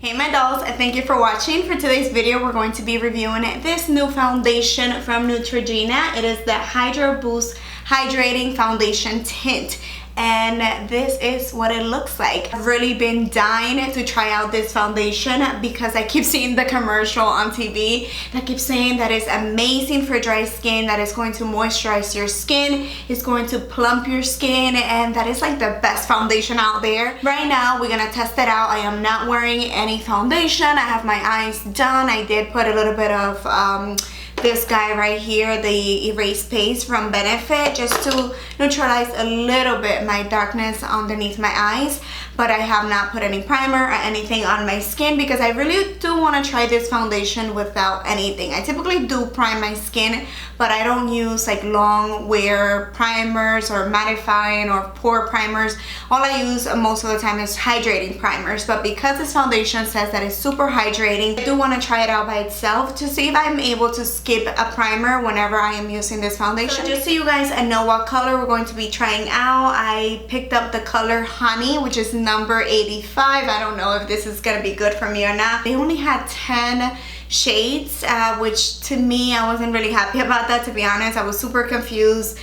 Hey my dolls, thank you for watching. For today's video, we're going to be reviewing this new foundation from Neutrogena. It is the Hydro Boost Hydrating Foundation Tint. And this is what it looks like. I've really been dying to try out this foundation because I keep seeing the commercial on TV that keeps saying that it's amazing for dry skin, that it's going to moisturize your skin, it's going to plump your skin, and that is like the best foundation out there. Right now, we're gonna test it out. I am not wearing any foundation. I have my eyes done. I did put a little bit of this guy right here, the Erase Paste from Benefit, just to neutralize a little bit my darkness underneath my eyes. But I have not put any primer or anything on my skin because I really do want to try this foundation without anything. I typically do prime my skin, but I don't use like long wear primers or mattifying or pore primers. All I use most of the time is hydrating primers, but because this foundation says that it's super hydrating, I do want to try it out by itself to see if I'm able to skip a primer whenever I am using this foundation. So just so you guys know what color we're going to be trying out, I picked up the color Honey, which is number 85. I don't know if this is gonna be good for me or not. They only had 10 shades, which to me, I wasn't really happy about that, to be honest. I was super confused.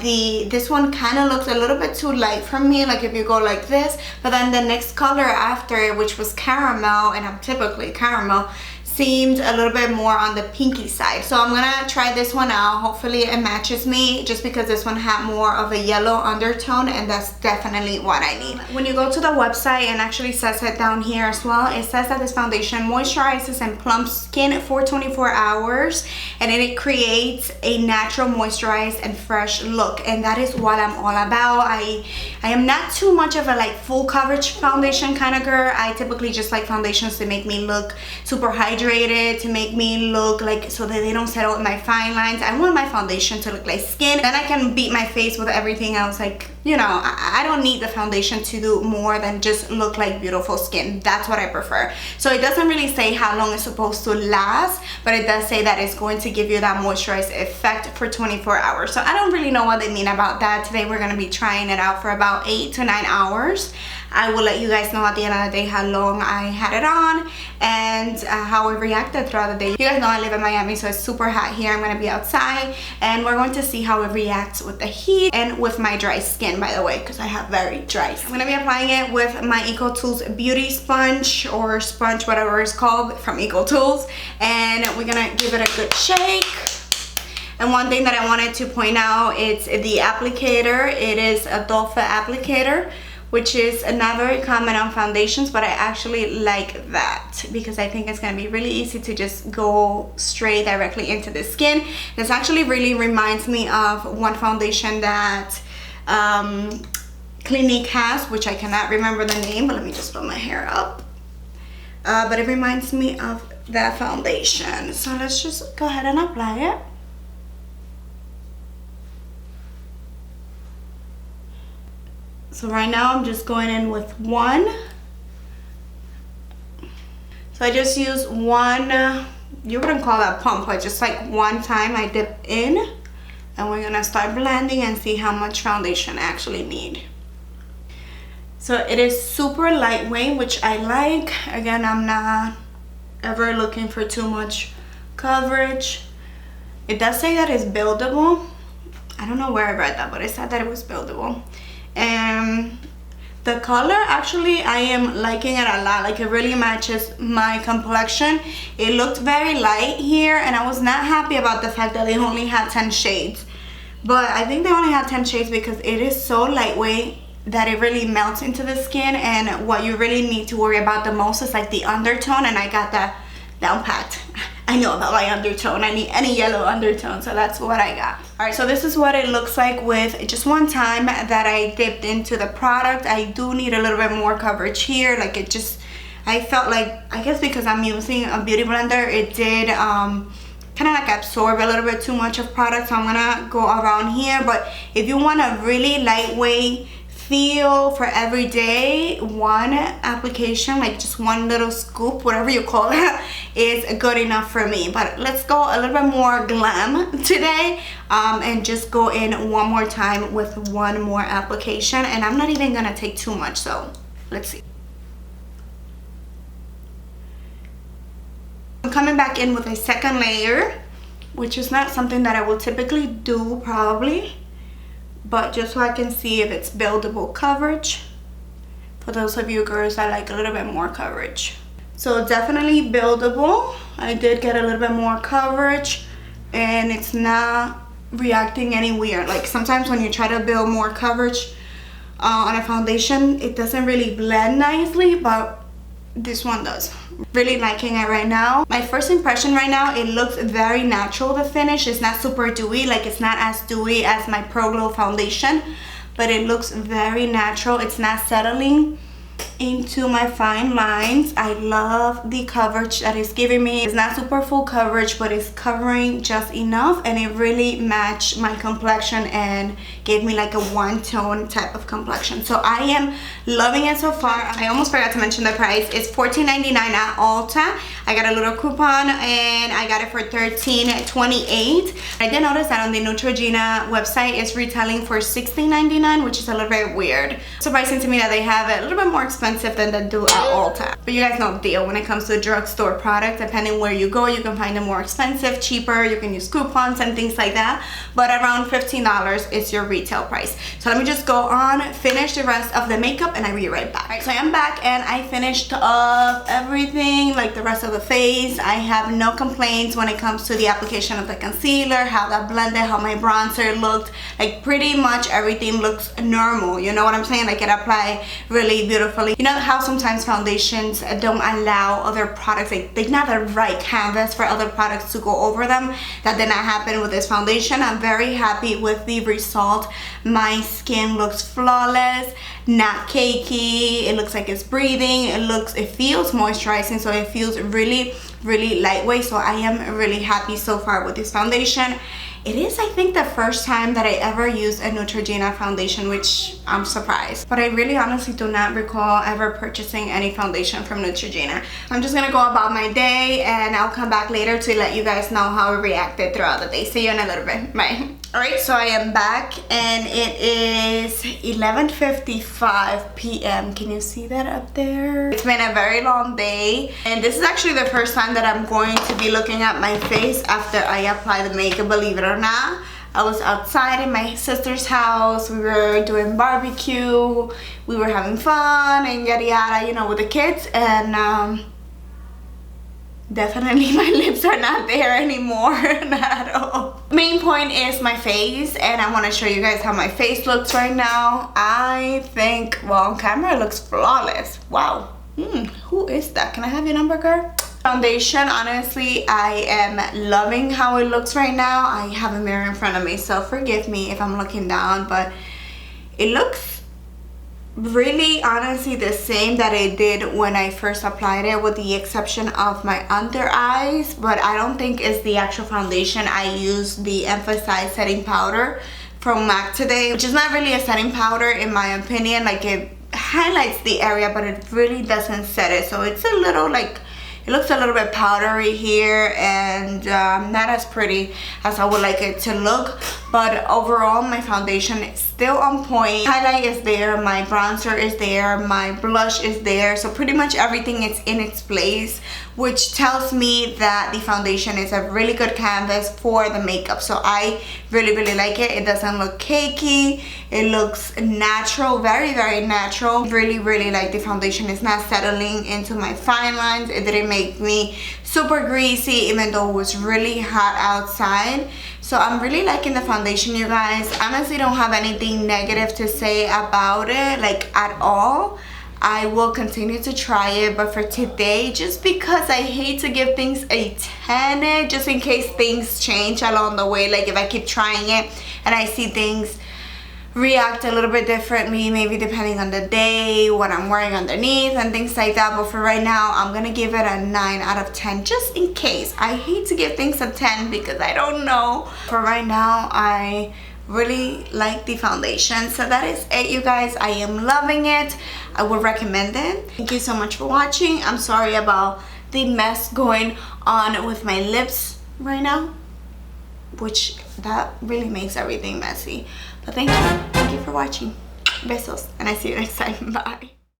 This one kind of looks a little bit too light for me, like if you go like this, but then the next color after it, which was caramel, and I'm typically caramel, seemed a little bit more on the pinky side. So I'm gonna try this one out. Hopefully it matches me, just because this one had more of a yellow undertone, and that's definitely what I need. When you go to the website, and actually says it down here as well, it says that this foundation moisturizes and plumps skin for 24 hours, and then it creates a natural, moisturized, and fresh look, and that is what I'm all about. I am not too much of a like full coverage foundation kind of girl. I typically just like foundations to make me look super hydrated, to make me look like, so that they don't settle in my fine lines. I want my foundation to look like skin, then I can beat my face with everything else. Like, you know, I don't need the foundation to do more than just look like beautiful skin. That's what I prefer. So it doesn't really say how long it's supposed to last, but it does say that it's going to give you that moisturized effect for 24 hours. So I don't really know what they mean about that. Today we're going to be trying it out for about 8 to 9 hours. I will let you guys know at the end of the day how long I had it on and how it reacted throughout the day. You guys know I live in Miami, so it's super hot here. I'm going to be outside, and we're going to see how it reacts with the heat and with my dry skin, by the way, because I have very dry skin. I'm going to be applying it with my EcoTools Beauty Sponge, or sponge, whatever it's called, from EcoTools, and we're going to give it a good shake. And one thing that I wanted to point out, it's the applicator. It is a Dolphin applicator, which is not very common on foundations, but I actually like that because I think it's gonna be really easy to just go straight directly into the skin. This actually really reminds me of one foundation that Clinique has, which I cannot remember the name, but let me just put my hair up. But it reminds me of that foundation. So let's just go ahead and apply it. So right now I'm just going in with one. So I just use one, you wouldn't call that pump, but just like one time I dip in, and we're gonna start blending and see how much foundation I actually need. So it is super lightweight, which I like. Again, I'm not ever looking for too much coverage. It does say that it's buildable. I don't know where I read that, but it said that it was buildable. And the color, actually, I am liking it a lot. Like, it really matches my complexion. It looked very light here, and I was not happy about the fact that they only had 10 shades. But I think they only had 10 shades because it is so lightweight that it really melts into the skin, and what you really need to worry about the most is like the undertone, and I got that down packed. I know about my undertone. I need any yellow undertone, so that's what I got. All right, so this is what it looks like with just one time that I dipped into the product. I do need a little bit more coverage here. Like, it just, I felt like, I guess because I'm using a beauty blender, it did kind of like absorb a little bit too much of product. So I'm gonna go around here. But if you want a really lightweight feel for every day, one application, like just one little scoop, whatever you call it, is good enough for me. But let's go a little bit more glam today, and just go in one more time with one more application. And I'm not even gonna take too much, so let's see. coming back in with a second layer, which is not something that I will typically do probably, but just so I can see if it's buildable coverage for those of you girls that like a little bit more coverage. So definitely buildable. I did get a little bit more coverage and it's not reacting any weird. Like sometimes when you try to build more coverage on a foundation, it doesn't really blend nicely, but this one does. Really liking it right now. My first impression right now, it looks very natural, the finish. It's not super dewy, like it's not as dewy as my Pro Glow foundation, but it looks very natural. It's not settling into my fine lines. I love the coverage that it's giving me. It's not super full coverage, but it's covering just enough, and it really matched my complexion and gave me like a one-tone type of complexion. So I am loving it so far. I almost forgot to mention the price. It's $14.99 at Ulta. I got a little coupon and I got it for $13.28. I did notice that on the Neutrogena website it's retailing for $16.99, which is a little bit weird. Surprising to me that they have it a little bit more expensive than they do at Ulta. But you guys know the deal when it comes to drugstore product. Depending where you go, you can find them more expensive, cheaper. You can use coupons and things like that. But around $15 is your retail price. So let me just go on, finish the rest of the makeup, and I'll be right back. Alright, so I am back and I finished up everything, like the rest of the face. I have no complaints when it comes to the application of the concealer, how that blended, how my bronzer looked. Like pretty much everything looks normal, you know what I'm saying? Like it applied really beautifully. You know how sometimes foundations don't allow other products, like they're not the right canvas for other products to go over them. That did not happen with this foundation. I'm very happy with the result. My skin looks flawless, not cakey. It looks like it's breathing. It feels moisturizing, so it feels really lightweight. So I am really happy so far with this foundation. It is, I think, the first time that I ever used a Neutrogena foundation, which I'm surprised. But I really honestly do not recall ever purchasing any foundation from Neutrogena. I'm just gonna go about my day and I'll come back later to let you guys know how I reacted throughout the day. See you in a little bit. Bye. Alright, so I am back and it is 11:55 p.m. Can you see that up there? It's been a very long day and this is actually the first time that I'm going to be looking at my face after I apply the makeup, believe it or not. I was outside in my sister's house. We were doing barbecue. We were having fun and yada yada, you know, with the kids, and definitely my lips are not there anymore. Not at all. Main point is my face, and I want to show you guys how my face looks right now. I think, well, on camera it looks flawless. Wow. Who is that? Can I have your number, girl? Foundation, honestly, I am loving how it looks right now. I have a mirror in front of me, so forgive me if I'm looking down, but it looks really honestly the same that it did when I first applied it, with the exception of my under eyes. But I don't think it's the actual foundation. I used the Emphasize setting powder from MAC today, which is not really a setting powder in my opinion. Like, it highlights the area but it really doesn't set it, so it's a little like, it looks a little bit powdery here and not as pretty as I would like it to look. But overall, my foundation is still on point. Highlight is there, my bronzer is there, my blush is there. So pretty much everything is in its place, which tells me that the foundation is a really good canvas for the makeup. So I really like it. It doesn't look cakey. It looks natural, very natural. Really like the foundation. It's not settling into my fine lines. It didn't make me super greasy even though it was really hot outside. So I'm really liking the foundation, you guys. Honestly, don't have anything negative to say about it, like at all. I will continue to try it, but for today, just because I hate to give things a 10, just in case things change along the way, like if I keep trying it and I see things react a little bit differently, maybe depending on the day, what I'm wearing underneath and things like that. But for right now, I'm gonna give it a 9 out of 10 just in case. I hate to give things a 10 because I don't know. For right now, I really like the foundation. So that is it, you guys. I am loving it. I would recommend it. Thank you so much for watching. I'm sorry about the mess going on with my lips right now, which that really makes everything messy. But thank you for watching. Besos, and I see you next time. Bye.